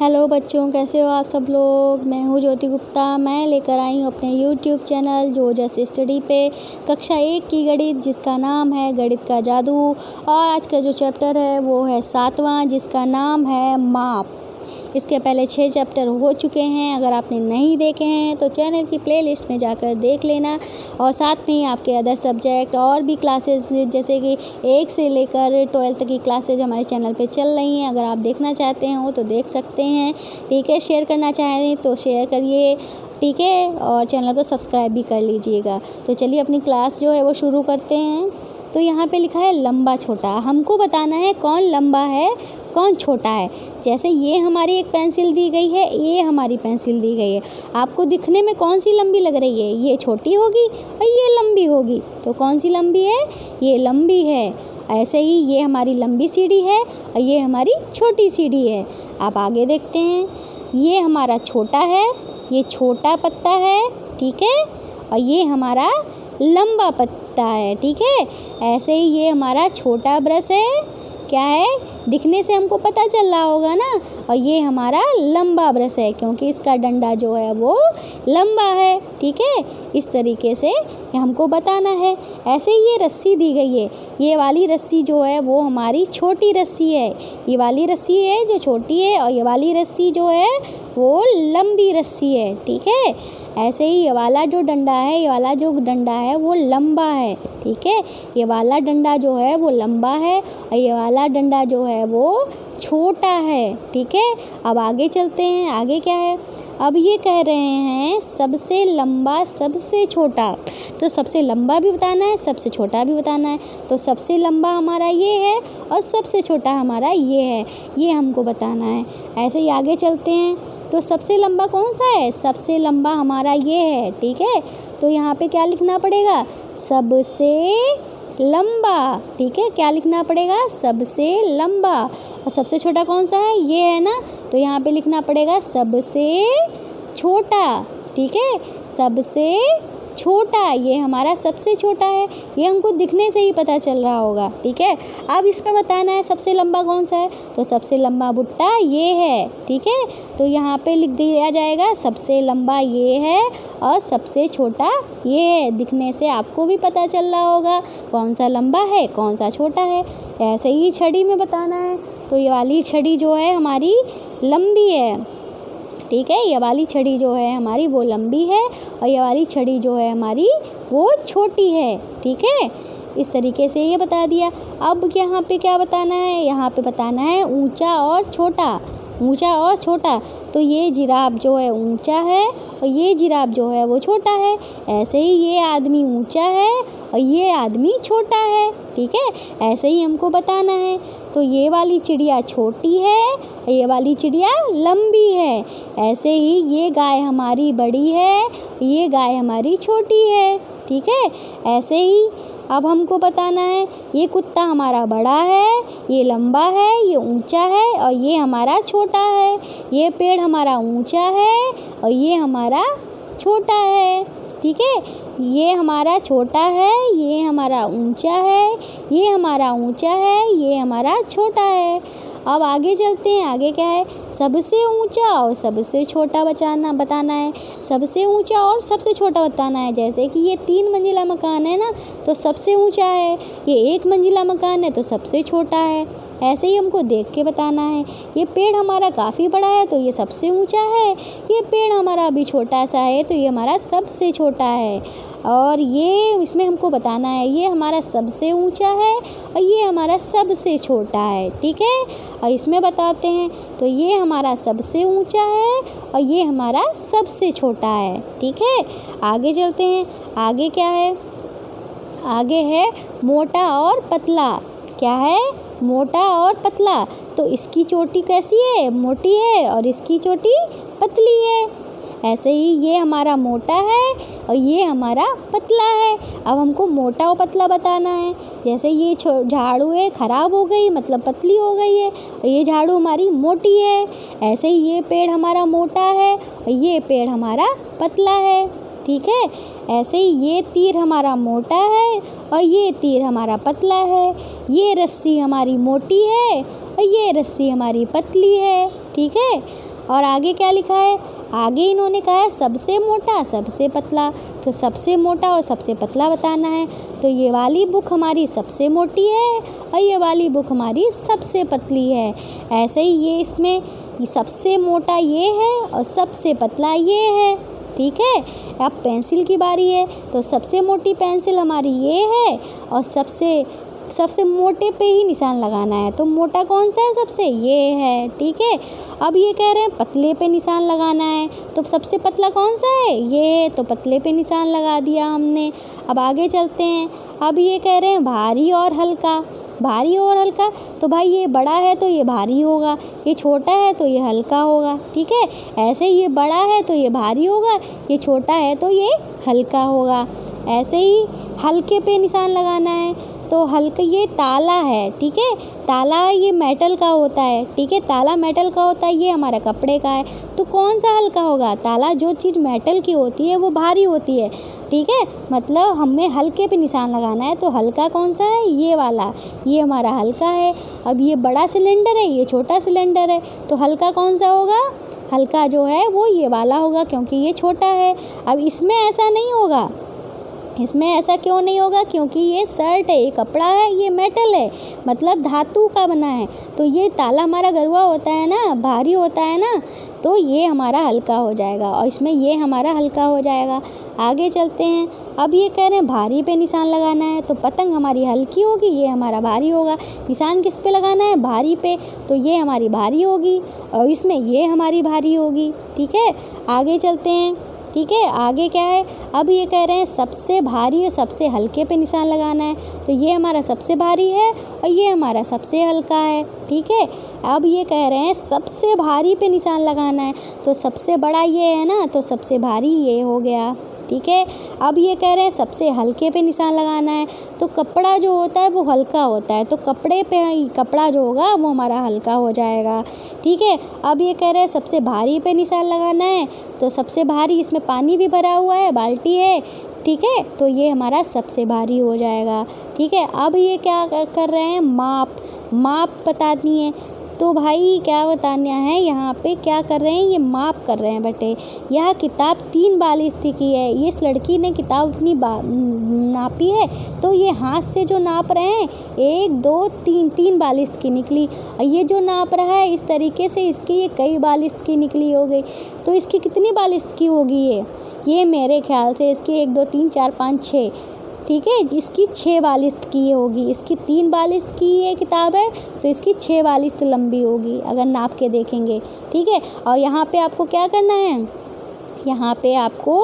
Hello बच्चों, कैसे हो आप सब लोग। मैं हूँ ज्योति गुप्ता। मैं लेकर आई हूँ अपने यूट्यूब चैनल जो जैसे स्टडी पे कक्षा 1 की गणित, जिसका नाम है गणित का जादू। और आज का जो चैप्टर है वो है 7वां, जिसका नाम है माप। इसके पहले 6 चैप्टर हो चुके हैं। अगर आपने नहीं देखे हैं तो चैनल की प्लेलिस्ट में जाकर देख लेना। और साथ में ही आपके अदर सब्जेक्ट और भी क्लासेस जैसे कि 1 से लेकर 12 तक की क्लासेज हमारे चैनल पे चल रही हैं। अगर आप देखना चाहते हो तो देख सकते हैं। ठीक है, शेयर करना चाहें तो शेयर करिए। ठीक है, और चैनल को सब्सक्राइब भी कर लीजिएगा। तो चलिए अपनी क्लास जो है वो शुरू करते हैं। तो यहाँ पे लिखा है लंबा छोटा। हमको बताना है कौन लंबा है कौन छोटा है। जैसे ये हमारी एक पेंसिल दी गई है, ये हमारी पेंसिल दी गई है। आपको दिखने में कौन सी लंबी लग रही है? ये छोटी होगी और ये लंबी होगी। तो कौन सी लंबी है? ये लंबी है। ऐसे ही ये हमारी लंबी सीढ़ी है और ये हमारी छोटी सीढ़ी है। आप आगे देखते हैं, ये हमारा छोटा है, ये छोटा पत्ता है। ठीक है, और ये हमारा लंबा पत्ता है। ठीक है, ऐसे ही ये हमारा छोटा ब्रश है। क्या है? दिखने से हमको पता चल रहा होगा ना। और ये हमारा लंबा ब्रश है क्योंकि इसका डंडा जो है वो लंबा है। ठीक है, इस तरीके से हमको बताना है। ऐसे ही ये रस्सी दी गई है, ये वाली रस्सी जो है वो हमारी छोटी रस्सी है। ये वाली रस्सी है जो छोटी है और ये वाली रस्सी जो है वो लंबी रस्सी है। ठीक है, ऐसे ही ये वाला जो डंडा है, ये वाला जो डंडा है वो लंबा है। ठीक है, ये वाला डंडा जो है वो लंबा है और ये वाला डंडा जो है वो छोटा है। ठीक है, अब आगे चलते हैं। आगे क्या है? अब ये कह रहे हैं सबसे लंबा सबसे छोटा। तो सबसे लंबा भी बताना है, सबसे छोटा भी बताना है। तो सबसे लंबा हमारा ये है और सबसे छोटा हमारा ये है, ये हमको बताना है। ऐसे ही आगे चलते हैं। तो सबसे लंबा कौन सा है? सबसे लंबा हमारा ये है। ठीक है, तो यहाँ पे क्या लिखना पड़ेगा? सबसे लंबा। ठीक है, क्या लिखना पड़ेगा? सबसे लंबा। और सबसे छोटा कौन सा है? ये है ना, तो यहाँ पे लिखना पड़ेगा सबसे छोटा। ठीक है, सबसे छोटा, ये हमारा सबसे छोटा है। ये हमको दिखने से ही पता चल रहा होगा। ठीक है, अब इसमें बताना है सबसे लंबा कौन सा है। तो सबसे लंबा भुट्टा ये है। ठीक है, तो यहाँ पे लिख दिया जाएगा सबसे लंबा ये है और सबसे छोटा ये है। दिखने से आपको भी पता चल रहा होगा कौन सा लंबा है कौन सा छोटा है। ऐसे ही छड़ी में बताना है। तो ये वाली छड़ी जो है हमारी लंबी है। ठीक है, ये वाली छड़ी जो है हमारी वो लंबी है और ये वाली छड़ी जो है हमारी वो छोटी है। ठीक है, इस तरीके से ये बता दिया। अब यहाँ पे क्या बताना है? यहाँ पे बताना है ऊंचा और छोटा। ऊंचा और छोटा, तो ये जिराफ जो है ऊंचा है और ये जिराफ जो है वो छोटा है। ऐसे ही ये आदमी ऊंचा है और ये आदमी छोटा है। ठीक है, ऐसे ही हमको बताना है। तो ये वाली चिड़िया छोटी है और ये वाली चिड़िया लंबी है। ऐसे ही ये गाय हमारी बड़ी है, ये गाय हमारी छोटी है। ठीक है, ऐसे ही अब हमको बताना है ये कुत्ता हमारा बड़ा है, ये लंबा है, ये ऊंचा है और ये हमारा छोटा है। ये पेड़ हमारा ऊंचा है और ये हमारा छोटा है। ठीक है, ये हमारा छोटा है, ये हमारा ऊंचा है, ये हमारा ऊंचा है, ये हमारा छोटा है। अब आगे चलते हैं। आगे क्या है? सबसे ऊंचा और सबसे छोटा बताना है। सबसे ऊंचा और सबसे छोटा बताना है। जैसे कि ये 3 मंजिला मकान है ना, तो सबसे ऊंचा है। ये 1 मंजिला मकान है तो सबसे छोटा है। ऐसे ही हमको देख के बताना है। ये पेड़ हमारा काफ़ी बड़ा है तो ये सबसे ऊंचा है। ये पेड़ हमारा अभी छोटा सा है तो ये हमारा सबसे छोटा है। और ये इसमें हमको बताना है ये हमारा सबसे ऊंचा है और ये हमारा सबसे छोटा है। ठीक है, और इसमें बताते हैं तो ये हमारा सबसे ऊंचा है और ये हमारा सबसे छोटा है। ठीक है, आगे चलते हैं। आगे क्या है? आगे है मोटा और पतला। क्या है? मोटा और पतला। तो इसकी चोटी कैसी है? मोटी है और इसकी चोटी पतली है। ऐसे ही ये हमारा मोटा है और ये हमारा पतला है। अब हमको मोटा और पतला बताना है। जैसे ये झाड़ू है ख़राब हो गई मतलब पतली हो गई है और ये झाड़ू हमारी मोटी है। ऐसे ही ये पेड़ हमारा मोटा है और ये पेड़ हमारा पतला है। ठीक है, ऐसे ही ये तीर हमारा मोटा है और ये तीर हमारा पतला है। ये रस्सी हमारी मोटी है और ये रस्सी हमारी पतली है। ठीक है, और आगे क्या लिखा है, आगे इन्होंने कहा है सबसे मोटा सबसे पतला, तो सबसे मोटा और सबसे पतला बताना है। तो ये वाली बुक हमारी सबसे मोटी है और ये वाली बुक हमारी सबसे पतली है। ऐसे ही ये इसमें सबसे मोटा ये है और सबसे पतला ये है, ठीक है। अब पेंसिल की बारी है, तो सबसे मोटी पेंसिल हमारी ये है और सबसे मोटे पे ही निशान लगाना है। तो मोटा कौन सा है सबसे, ये है, ठीक है। अब ये कह रहे हैं पतले पे निशान लगाना है, तो सबसे पतला कौन सा है, ये है, तो पतले पे निशान लगा दिया हमने। अब आगे चलते हैं। अब ये कह रहे हैं भारी और हल्का, भारी और हल्का, तो भाई ये बड़ा है तो ये भारी होगा, ये छोटा है तो ये हल्का होगा, ठीक है। ऐसे ही ये बड़ा है तो ये भारी होगा, ये छोटा है तो ये हल्का होगा। ऐसे ही हल्के पे निशान लगाना है, तो हल्का ये ताला है, ठीक है। ताला ये मेटल का होता है, ठीक है, ताला मेटल का होता है, ये हमारा कपड़े का है। तो कौन सा हल्का होगा, ताला जो चीज़ मेटल की होती है वो भारी होती है, ठीक है। मतलब हमें हल्के पे निशान लगाना है, तो हल्का कौन सा है, ये वाला, ये हमारा हल्का है। अब ये बड़ा सिलेंडर है, ये छोटा सिलेंडर है, तो हल्का कौन सा होगा, हल्का जो है वो ये वाला होगा क्योंकि ये छोटा है। अब इसमें ऐसा नहीं होगा, इसमें ऐसा क्यों नहीं होगा, क्योंकि ये शर्ट है, ये कपड़ा है, ये मेटल है, मतलब धातु का बना है। तो ये ताला हमारा गरुआ होता है ना, भारी होता है ना, तो ये हमारा हल्का हो जाएगा और इसमें ये हमारा हल्का हो जाएगा। आगे चलते हैं। अब ये कह रहे हैं भारी पे निशान लगाना है, तो पतंग हमारी हल्की होगी, ये हमारा भारी होगा। निशान किस पे लगाना है, भारी पे, तो ये हमारी भारी होगी और इसमें ये हमारी भारी होगी, ठीक है। आगे चलते हैं, ठीक है। आगे क्या है, अब ये कह रहे हैं सबसे भारी और सबसे हल्के पे निशान लगाना है, तो ये हमारा सबसे भारी है और ये हमारा सबसे हल्का है, ठीक है। अब ये कह रहे हैं सबसे भारी पे निशान लगाना है, तो सबसे बड़ा ये है ना, तो सबसे भारी ये हो गया, ठीक है। अब ये कह रहे हैं सबसे हल्के पे निशान लगाना है, तो कपड़ा जो होता है वो हल्का होता है, तो कपड़े पे कपड़ा जो होगा वो हमारा हल्का हो जाएगा, ठीक है। अब ये कह रहे हैं सबसे भारी पे निशान लगाना है, तो सबसे भारी, इसमें पानी भी भरा हुआ है, बाल्टी है, ठीक है, तो ये हमारा सबसे भारी हो जाएगा, ठीक है। अब ये क्या कर रहे हैं, माप बतानी है, तो भाई क्या बताना है, यहाँ पे क्या कर रहे हैं, ये माप कर रहे हैं बेटे। यह किताब 3 बालिश की है, इस लड़की ने किताब अपनी नापी है, तो ये हाथ से जो नाप रहे हैं 1 2 3 बालिश की निकली, और ये जो नाप रहा है इस तरीके से इसकी ये कई बालिश की निकली हो गई। तो इसकी कितनी बालिश की होगी, ये मेरे ख्याल से इसकी 1 2 3 4 5 6, ठीक है, जिसकी 6 बालिश की होगी। इसकी 3 बालिश की ये किताब है, तो इसकी 6 बालिश लंबी होगी अगर नाप के देखेंगे, ठीक है। और यहाँ पे आपको क्या करना है, यहाँ पे आपको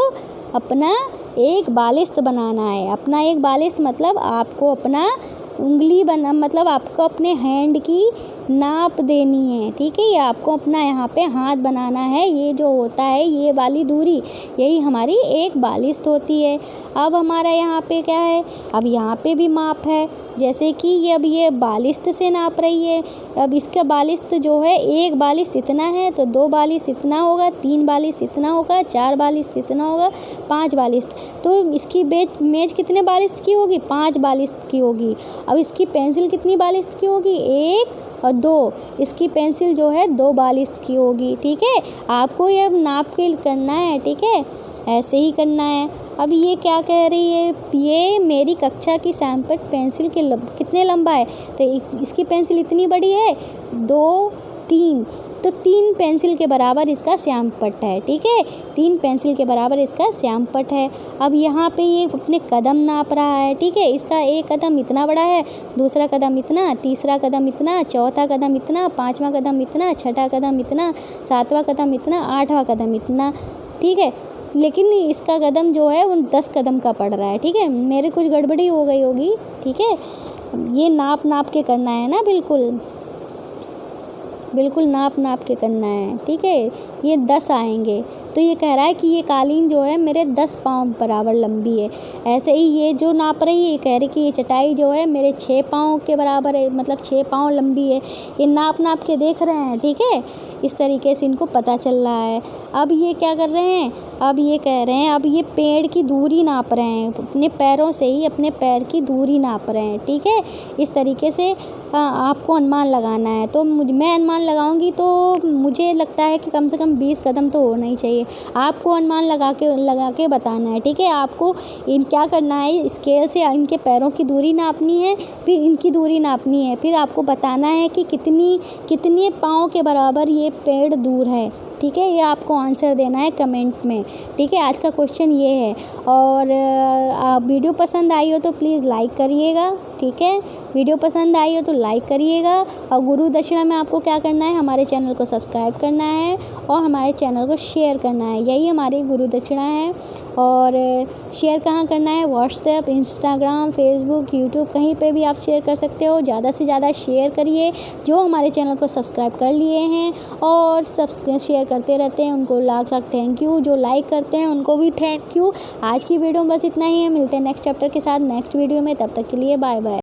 अपना एक बालिश बनाना है। अपना एक बालिश मतलब आपको अपना उंगली बना, मतलब आपको अपने हैंड की नाप देनी है, ठीक है। ये आपको अपना यहाँ पे हाथ बनाना है, ये जो होता है ये वाली दूरी, यही हमारी एक बालिश होती है। अब हमारा यहाँ पे क्या है, अब यहाँ पे भी माप है, जैसे कि ये अब ये बालिश से नाप रही है। अब इसका बालिश जो है, 1 बालिश इतना है तो 2 बालिश इतना होगा, 3 बालिश इतना होगा, 4 बालिश इतना होगा, 5 बालिश, तो इसकी मेज कितने बालिश की होगी, 5 बालिश की होगी। अब इसकी पेंसिल कितनी बालिश की होगी, 1 और 2, इसकी पेंसिल जो है 2 बालिश की होगी, ठीक है। आपको ये नाप के करना है, ठीक है, ऐसे ही करना है। अब ये क्या कह रही है, ये मेरी कक्षा की सैम्पट पेंसिल के कितने लंबा है, तो इसकी पेंसिल इतनी बड़ी है, 2 3, तो 3 पेंसिल के बराबर इसका श्यामपट्ट है, ठीक है, 3 पेंसिल के बराबर इसका श्यामपट्ट है। अब यहाँ पे ये अपने कदम नाप रहा है, ठीक है, इसका एक कदम इतना बड़ा है, दूसरा कदम इतना, तीसरा कदम इतना, चौथा कदम इतना, 5वां कदम इतना, छठा कदम इतना, 7वां कदम इतना, 8वां कदम इतना, ठीक है। लेकिन इसका कदम जो है वो 10 कदम का पड़ रहा है, ठीक है, मेरे कुछ गड़बड़ी हो गई होगी, ठीक है। ये नाप के करना है ना, बिल्कुल नाप के करना है, ठीक है। ये 10 आएंगे, तो ये कह रहा है कि ये कालीन जो है मेरे 10 पाँव बराबर लंबी है। ऐसे ही ये जो नाप रही है, ये कह रही कि ये चटाई जो है मेरे 6 पाँव के बराबर है, मतलब 6 पाँव लंबी है। ये नाप के देख रहे हैं, ठीक है। इस तरीके से इनको पता चल रहा है। अब ये क्या कर रहे हैं, अब ये कह रहे हैं, अब ये पेड़ की दूरी नाप रहे हैं, अपने पैरों से ही अपने पैर की दूरी नाप रहे हैं, ठीक है। इस तरीके से आपको अनुमान लगाना है। तो मैं अनुमान लगाऊंगी तो मुझे लगता है कि कम से कम 20 कदम तो होना ही चाहिए। आपको अनुमान लगा के बताना है, ठीक है। आपको क्या करना है, स्केल से इनके पैरों की दूरी नापनी है, फिर इनकी दूरी नापनी है, फिर आपको बताना है कि कितने पाँव के बराबर ये पेड़ दूर है, ठीक है। ये आपको आंसर देना है कमेंट में, ठीक है। आज का क्वेश्चन ये है। और वीडियो पसंद आई हो तो प्लीज़ लाइक करिएगा, ठीक है। वीडियो पसंद आई हो तो लाइक करिएगा। और गुरु दक्षिणा में आपको क्या करना है, हमारे चैनल को सब्सक्राइब करना है और हमारे चैनल को शेयर करना है। यही हमारी गुरु दक्षिणा है। और शेयर कहाँ करना है, व्हाट्सएप, इंस्टाग्राम, फेसबुक, यूट्यूब, कहीं पे भी आप शेयर कर सकते हो। ज़्यादा से ज़्यादा शेयर करिए। जो हमारे चैनल को सब्सक्राइब कर लिए हैं और शेयर करते रहते हैं उनको लाख थैंक यू। जो लाइक करते हैं उनको भी थैंक यू। आज की वीडियो में बस इतना ही है। मिलते हैं नेक्स्ट चैप्टर के साथ नेक्स्ट वीडियो में। तब तक के लिए बाय बाय।